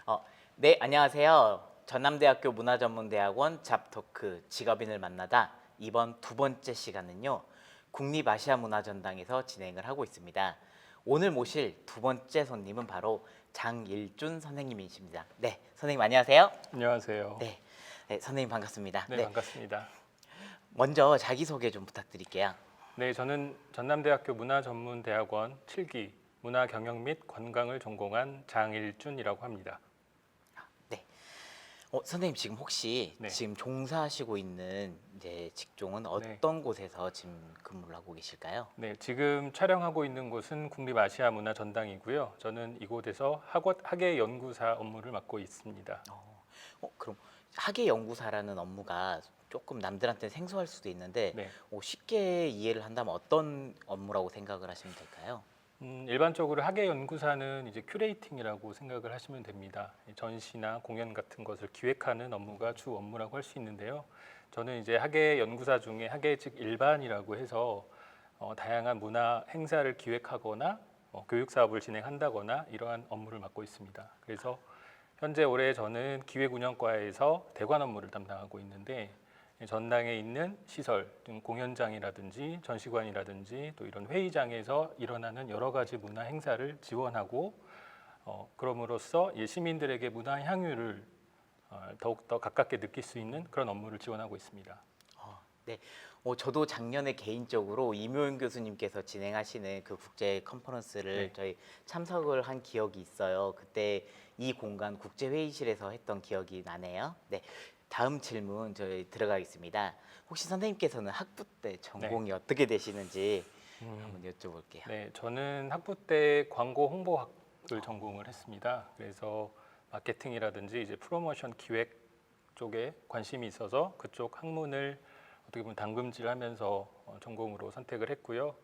어, 네, 안녕하세요. 전남대학교 문화전문대학원 잡토크 직업인을 만나다 이번 두 번째 시간은요. 국립아시아문화전당에서 진행을 하고 있습니다. 오늘 모실 두 번째 손님은 바로 장일준 선생님이십니다. 네, 선생님 안녕하세요. 안녕하세요. 네, 네, 선생님 반갑습니다. 네, 네, 반갑습니다. 먼저 자기소개 좀 부탁드릴게요. 네, 저는 전남대학교 문화전문대학원 7기 문화경영 및 관광을 전공한 장일준이라고 합니다. 네, 선생님 지금 혹시 네, 지금 종사하시고 있는 이제 직종은 네, 어떤 곳에서 지금 근무를 하고 계실까요? 네. 지금 촬영하고 있는 곳은 국립아시아문화전당이고요. 저는 이곳에서 학예연구사 업무를 맡고 있습니다. 그럼 학예 연구사라는 업무가 조금 남들한테 생소할 수도 있는데 네, 쉽게 이해를 한다면 어떤 업무라고 생각을 하시면 될까요? 일반적으로 학예연구사는 이제 큐레이팅이라고 생각을 하시면 됩니다. 전시나 공연 같은 것을 기획하는 업무가 주 업무라고 할 수 있는데요. 저는 이제 학예연구사 중에 학예직 일반이라고 해서 다양한 문화 행사를 기획하거나 교육 사업을 진행한다거나 이러한 업무를 맡고 있습니다. 그래서 현재 올해 저는 기획운영과에서 대관 업무를 담당하고 있는데 전당에 있는 시설, 공연장이라든지 전시관이라든지 또 이런 회의장에서 일어나는 여러 가지 문화 행사를 지원하고 그럼으로써 시민들에게 문화 향유를 더욱 더 가깝게 느낄 수 있는 그런 업무를 지원하고 있습니다. 네, 저도 작년에 개인적으로 이묘연 교수님께서 진행하시는 그 국제 컨퍼런스를 네. 저희 참석을 한 기억이 있어요. 그때 이 공간 국제회의실에서 했던 기억이 나네요. 네, 다음 질문 저희 들어가겠습니다. 혹시 선생님께서는 학부 때 네. 전공이 어떻게 되시는지 음, 한번 여쭤볼게요. 네, 저는 학부 때 광고 홍보학을 전공을 했습니다. 그래서 마케팅이라든지 이제 프로모션 기획 쪽에 관심이 있어서 그쪽 학문을 어떻게 보면 담금질하면서 전공으로 선택을 했고요.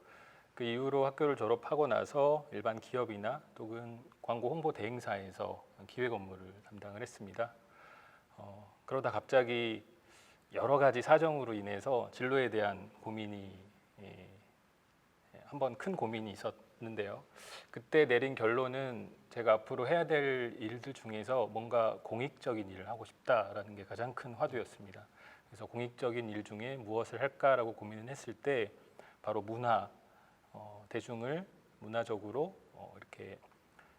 그 이후로 학교를 졸업하고 나서 일반 기업이나 또는 광고 홍보 대행사에서 기획 업무를 담당을 했습니다. 그러다 갑자기 여러 가지 사정으로 인해서 진로에 대한 고민이 예, 한번 큰 고민이 있었는데요. 그때 내린 결론은 제가 앞으로 해야 될 일들 중에서 뭔가 공익적인 일을 하고 싶다라는 게 가장 큰 화두였습니다. 그래서 공익적인 일 중에 무엇을 할까라고 고민을 했을 때 바로 문화, 대중을 문화적으로 이렇게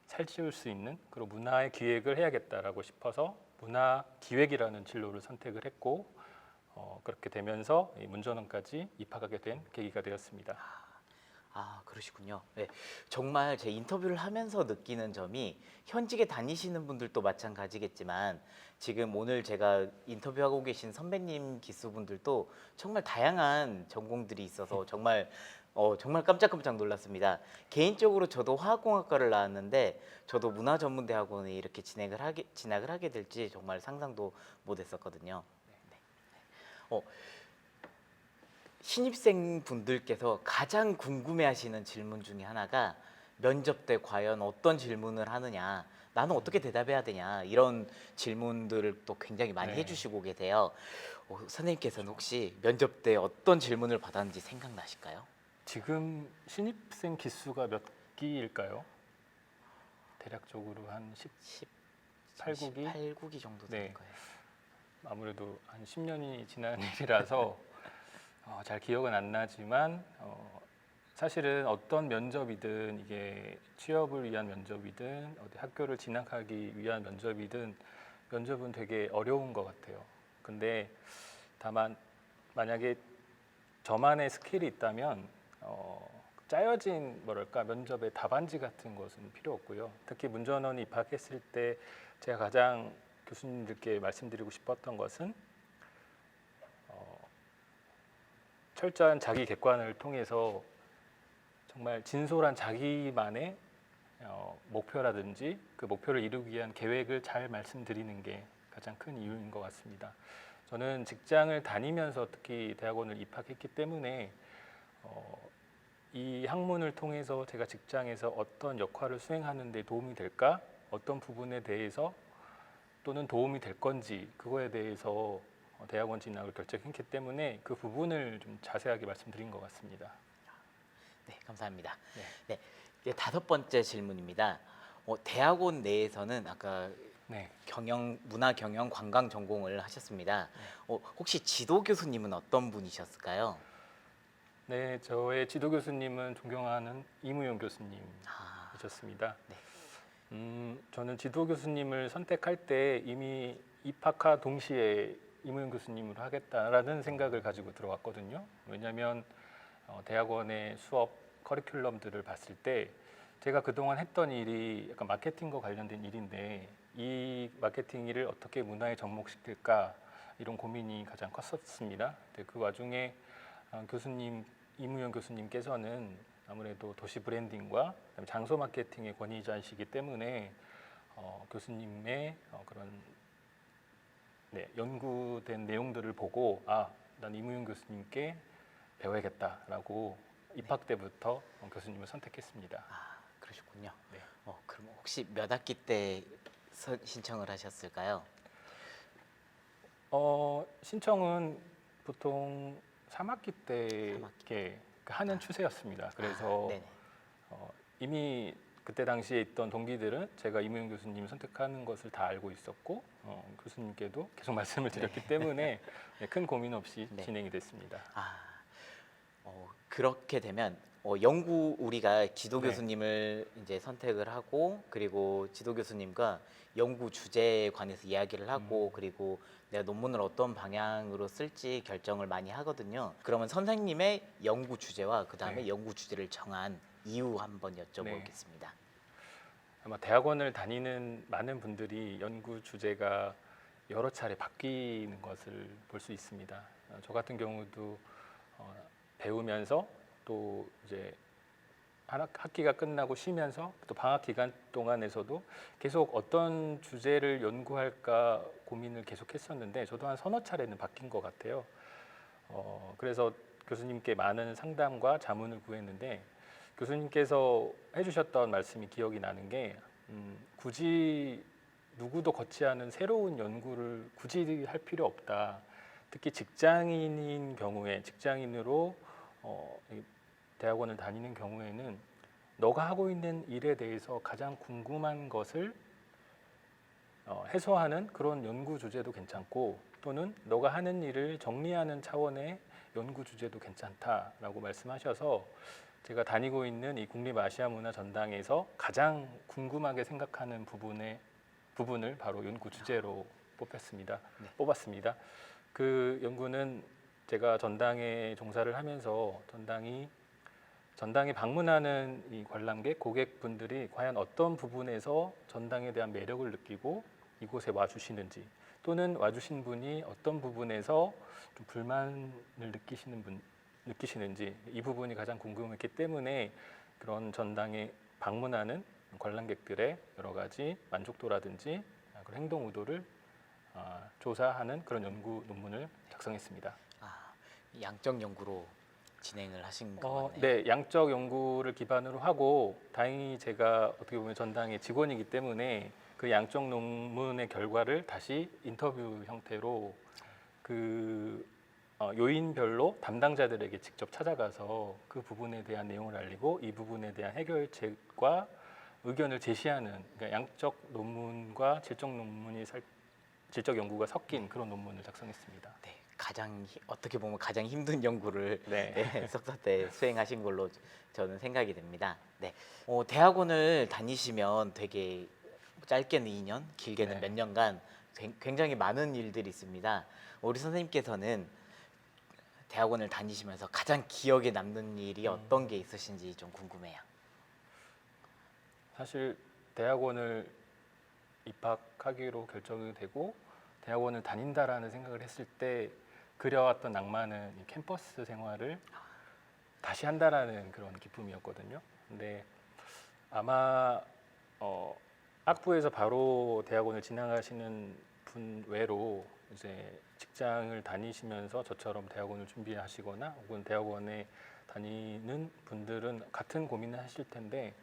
살찌울 수 있는 그런 문화의 기획을 해야겠다라고 싶어서 문화 기획이라는 진로를 선택을 했고 그렇게 되면서 이 문전원까지 입학하게 된 계기가 되었습니다. 아, 그러시군요. 네, 정말 제 인터뷰를 하면서 느끼는 점이 현직에 다니시는 분들도 마찬가지겠지만 지금 오늘 제가 인터뷰하고 계신 선배님 기수분들도 정말 다양한 전공들이 있어서 정말 깜짝깜짝 놀랐습니다. 개인적으로 저도 화학공학과를 나왔는데 저도 문화전문대학원에 이렇게 진학을 하게 될지 정말 상상도 못했었거든요. 어, 신입생 분들께서 가장 궁금해하시는 질문 중에 하나가 면접 때 과연 어떤 질문을 하느냐, 나는 어떻게 대답해야 되냐 이런 질문들을 또 굉장히 많이 네, 해주시고 계세요. 선생님께서는 그렇죠. 혹시 면접 때 어떤 질문을 받았는지 생각나실까요? 지금 신입생 기수가 몇 기일까요? 대략적으로 한 10, 18구기? 18국이 정도 되는 네, 거예요. 아무래도 한 10년이 지난 일이라서 잘 기억은 안 나지만 사실은 어떤 면접이든 이게 취업을 위한 면접이든 어디 학교를 진학하기 위한 면접이든 면접은 되게 어려운 것 같아요. 근데 다만 만약에 저만의 스킬이 있다면 짜여진 뭐랄까 면접의 답안지 같은 것은 필요 없고요. 특히 문전원이 입학했을 때 제가 가장 교수님들께 말씀드리고 싶었던 것은 철저한 자기 객관을 통해서 정말 진솔한 자기만의 목표라든지 그 목표를 이루기 위한 계획을 잘 말씀드리는 게 가장 큰 이유인 것 같습니다. 저는 직장을 다니면서 특히 대학원을 입학했기 때문에 이 학문을 통해서 제가 직장에서 어떤 역할을 수행하는 데 도움이 될까? 어떤 부분에 대해서 또는 도움이 될 건지 그거에 대해서 대학원 진학을 결정했기 때문에 그 부분을 좀 자세하게 말씀드린 것 같습니다. 네, 감사합니다. 네. 네, 이제 다섯 번째 질문입니다. 대학원 내에서는 아까 네. 문화 경영 관광 전공을 하셨습니다. 혹시 지도 교수님은 어떤 분이셨을까요? 네, 저의 지도 교수님은 존경하는 이무용 교수님이셨습니다. 네. 저는 지도 교수님을 선택할 때 이미 입학과 동시에 이무용 교수님으로 하겠다라는 생각을 가지고 들어왔거든요. 왜냐하면 대학원의 수업 커리큘럼들을 봤을 때 제가 그동안 했던 일이 약간 마케팅과 관련된 일인데 이 마케팅 일을 어떻게 문화에 접목시킬까 이런 고민이 가장 컸었습니다. 그 와중에 교수님 이무영 교수님께서는 아무래도 도시 브랜딩과 그다음에 장소 마케팅의 권위자이시기 때문에 교수님의 그런 연구된 내용들을 보고 난 이무영 교수님께 배워야겠다라고 입학 때부터 교수님을 선택했습니다. 그러셨군요. 네. 그럼 혹시 몇 학기 때 신청을 하셨을까요? 신청은 보통 3학기 때 3학기. 이렇게 하는 추세였습니다. 그래서 네네. 이미 그때 당시에 있던 동기들은 제가 이무영 교수님 선택하는 것을 다 알고 있었고 교수님께도 계속 말씀을 드렸기 때문에 큰 고민 없이 네. 진행이 됐습니다. 그렇게 되면 우리가 지도 교수님을 이제 선택을 하고 그리고 지도 교수님과 연구 주제에 관해서 이야기를 하고 그리고 내가 논문을 어떤 방향으로 쓸지 결정을 많이 하거든요. 그러면 선생님의 연구 주제와 그 다음에 네. 연구 주제를 정한 이유 한번 여쭤보겠습니다. 아마 대학원을 다니는 많은 분들이 연구 주제가 여러 차례 바뀌는 것을 볼 수 있습니다. 저 같은 경우도 배우면서 또 이제 학기가 끝나고 쉬면서 또 방학 기간 동안에서도 계속 어떤 주제를 연구할까 고민을 계속 했었는데 저도 한 서너 차례는 바뀐 것 같아요. 그래서 교수님께 많은 상담과 자문을 구했는데 교수님께서 해주셨던 말씀이 기억이 나는 게 굳이 누구도 거치 않은 새로운 연구를 굳이 할 필요 없다. 특히 직장인인 경우에 직장인으로 대학원을 다니는 경우에는 너가 하고 있는 일에 대해서 가장 궁금한 것을 해소하는 그런 연구 주제도 괜찮고 또는 너가 하는 일을 정리하는 차원의 연구 주제도 괜찮다라고 말씀하셔서 제가 다니고 있는 이 국립아시아문화전당에서 가장 궁금하게 생각하는 부분을 바로 연구 주제로 뽑았습니다. 그 연구는 제가 전당에 종사를 하면서 전당에 방문하는 이 관람객 고객분들이 과연 어떤 부분에서 전당에 대한 매력을 느끼고 이곳에 와주시는지 또는 와주신 분이 어떤 부분에서 좀 불만을 느끼시는지 이 부분이 가장 궁금했기 때문에 그런 전당에 방문하는 관람객들의 여러 가지 만족도라든지 그런 행동 의도를 조사하는 그런 연구 논문을 작성했습니다. 양적 연구로 진행을 하신 것 같네요. 네, 양적 연구를 기반으로 하고 다행히 제가 어떻게 보면 전당의 직원이기 때문에 그 양적 논문의 결과를 다시 인터뷰 형태로 그 요인별로 담당자들에게 직접 찾아가서 그 부분에 대한 내용을 알리고 이 부분에 대한 해결책과 의견을 제시하는 그러니까 양적 논문과 질적 연구가 섞인 그런 논문을 작성했습니다. 네, 어떻게 보면 가장 힘든 연구를 네. 석사 때 수행하신 걸로 저는 생각이 됩니다. 네, 대학원을 다니시면 되게 짧게는 2년, 길게는 네. 몇 년간 굉장히 많은 일들이 있습니다. 우리 선생님께서는 대학원을 다니시면서 가장 기억에 남는 일이 어떤 게 있으신지 좀 궁금해요. 사실 대학원을 입학하기로 결정이 되고 대학원을 다닌다라는 생각을 했을 때 그려왔던 낭만은 이 캠퍼스 생활을 다시 한다라는 그런 기쁨이었거든요. 근데 아마 학부에서 바로 대학원을 진학하시는 분 외로 이제 직장을 다니시면서 저처럼 대학원을 준비하시거나 혹은 대학원에 다니는 분들은 같은 고민을 하실 텐데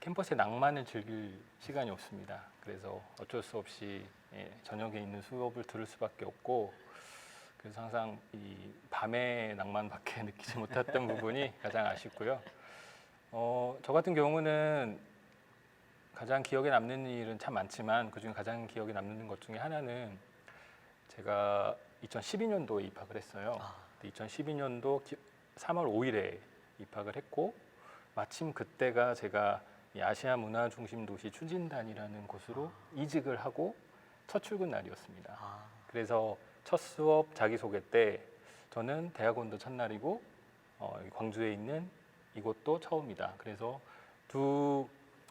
캠퍼스의 낭만을 즐길 시간이 없습니다. 그래서 어쩔 수 없이 저녁에 있는 수업을 들을 수밖에 없고 그래서 항상 이 밤의 낭만밖에 느끼지 못했던 부분이 가장 아쉽고요. 저 같은 경우는 가장 기억에 남는 일은 참 많지만 그중에 가장 기억에 남는 것 중에 하나는 제가 2012년도에 입학을 했어요. 아. 2012년도 3월 5일에 입학을 했고 마침 그때가 제가 이 아시아 문화 중심 도시 추진단이라는 곳으로 이직을 하고 첫 출근 날이었습니다. 아, 그래서 첫 수업 자기소개 때 저는 대학원도 첫날이고 여기 광주에 있는 이곳도 처음이다. 그래서 두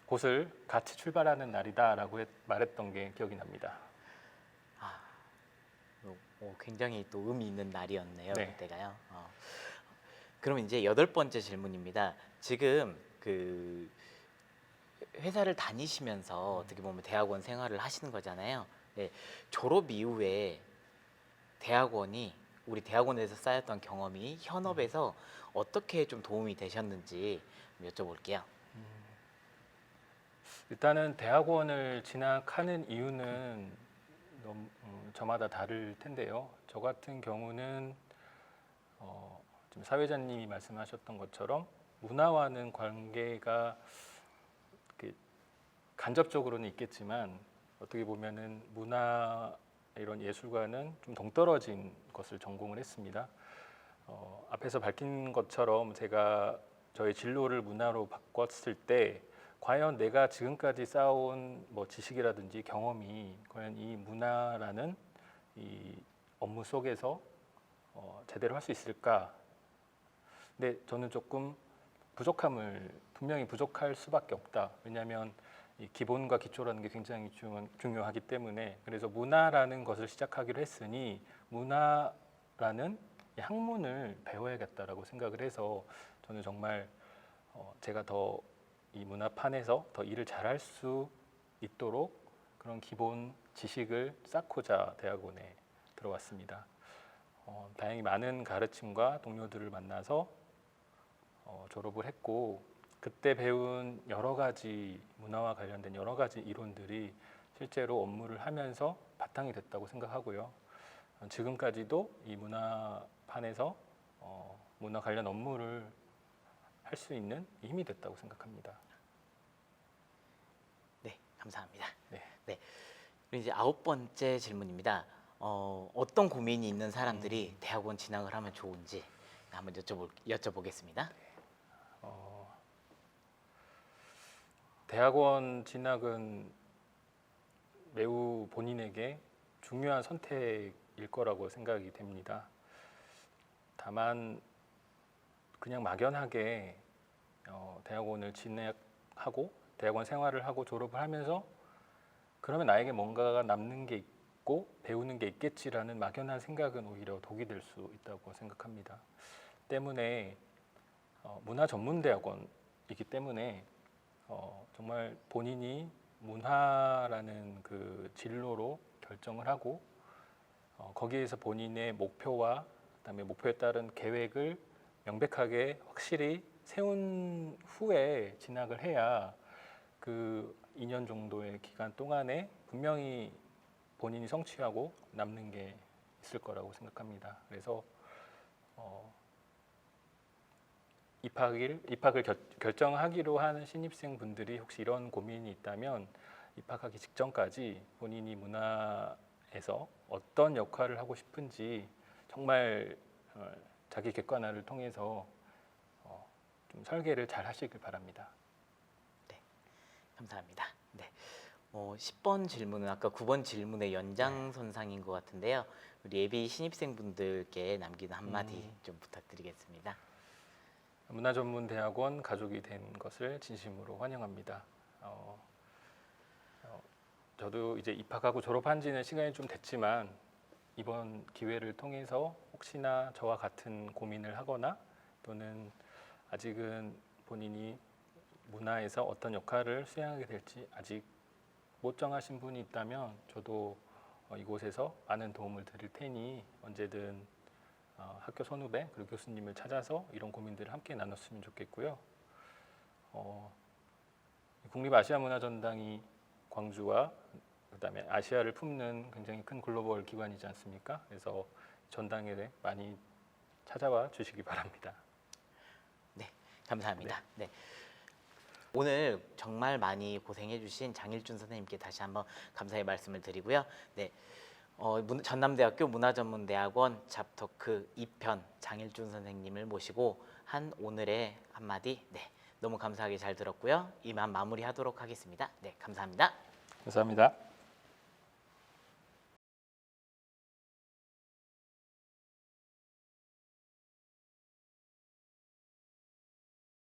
곳을 같이 출발하는 날이다라고 말했던 게 기억이 납니다. 굉장히 또 의미 있는 날이었네요. 네. 그때가요. 그럼 이제 8번째 질문입니다. 지금 그 회사를 다니시면서 어떻게 보면 대학원 생활을 하시는 거잖아요. 네, 졸업 이후에 우리 대학원에서 쌓였던 경험이 현업에서 어떻게 좀 도움이 되셨는지 여쭤볼게요. 일단은 대학원을 진학하는 이유는 저마다 다를 텐데요. 저 같은 경우는 지금 사회자님이 말씀하셨던 것처럼 문화와는 관계가 간접적으로는 있겠지만 어떻게 보면은 문화 이런 예술과는 좀 동떨어진 것을 전공을 했습니다. 앞에서 밝힌 것처럼 제가 저의 진로를 문화로 바꿨을 때 과연 내가 지금까지 쌓아온 뭐 지식이라든지 경험이 과연 이 문화라는 이 업무 속에서 제대로 할 수 있을까? 근데 저는 조금 분명히 부족할 수밖에 없다. 왜냐하면 이 기본과 기초라는 게 굉장히 중요하기 때문에 그래서 문화라는 것을 시작하기로 했으니 문화라는 이 학문을 배워야겠다라고 생각을 해서 저는 정말 제가 더 이 문화판에서 더 일을 잘할 수 있도록 그런 기본 지식을 쌓고자 대학원에 들어왔습니다. 다행히 많은 가르침과 동료들을 만나서 졸업을 했고 그때 배운 여러 가지 문화와 관련된 여러 가지 이론들이 실제로 업무를 하면서 바탕이 됐다고 생각하고요. 지금까지도 이 문화판에서 문화 관련 업무를 할 수 있는 힘이 됐다고 생각합니다. 네, 감사합니다. 네. 그리고 이제 9번째 질문입니다. 어떤 고민이 있는 사람들이 대학원 진학을 하면 좋은지 한번 여쭤보겠습니다. 대학원 진학은 매우 본인에게 중요한 선택일 거라고 생각이 됩니다. 다만 그냥 막연하게 대학원을 진학하고 대학원 생활을 하고 졸업을 하면서 그러면 나에게 뭔가가 남는 게 있고 배우는 게 있겠지라는 막연한 생각은 오히려 독이 될 수 있다고 생각합니다. 때문에 문화 전문 대학원이기 때문에 정말 본인이 문화라는 그 진로로 결정을 하고 거기에서 본인의 목표와 그다음에 목표에 따른 계획을 명백하게 확실히 세운 후에 진학을 해야 그 2년 정도의 기간 동안에 분명히 본인이 성취하고 남는 게 있을 거라고 생각합니다. 그래서 입학을 결정하기로 하는 신입생 분들이 혹시 이런 고민이 있다면 입학하기 직전까지 본인이 문화에서 어떤 역할을 하고 싶은지 정말 자기 객관화를 통해서 좀 설계를 잘 하시길 바랍니다. 네, 감사합니다. 네, 10번 질문은 아까 9번 질문의 연장선상인 것 같은데요. 우리 예비 신입생분들께 남기는 한마디 좀 부탁드리겠습니다. 문화전문대학원 가족이 된 것을 진심으로 환영합니다. 저도 이제 입학하고 졸업한 지는 시간이 좀 됐지만 이번 기회를 통해서 혹시나 저와 같은 고민을 하거나 또는 아직은 본인이 문화에서 어떤 역할을 수행하게 될지 아직 못 정하신 분이 있다면 저도 이곳에서 많은 도움을 드릴 테니 언제든 학교 선후배 그리고 교수님을 찾아서 이런 고민들을 함께 나눴으면 좋겠고요. 국립아시아문화전당이 광주와 그다음에 아시아를 품는 굉장히 큰 글로벌 기관이지 않습니까? 그래서 전당에 많이 찾아와 주시기 바랍니다. 네, 감사합니다. 네. 오늘 정말 많이 고생해주신 장일준 선생님께 다시 한번 감사의 말씀을 드리고요. 네, 전남대학교 문화전문대학원 잡토크 2편 장일준 선생님을 모시고 한 오늘의 한마디, 네, 너무 감사하게 잘 들었고요. 이만 마무리하도록 하겠습니다. 네, 감사합니다. 감사합니다.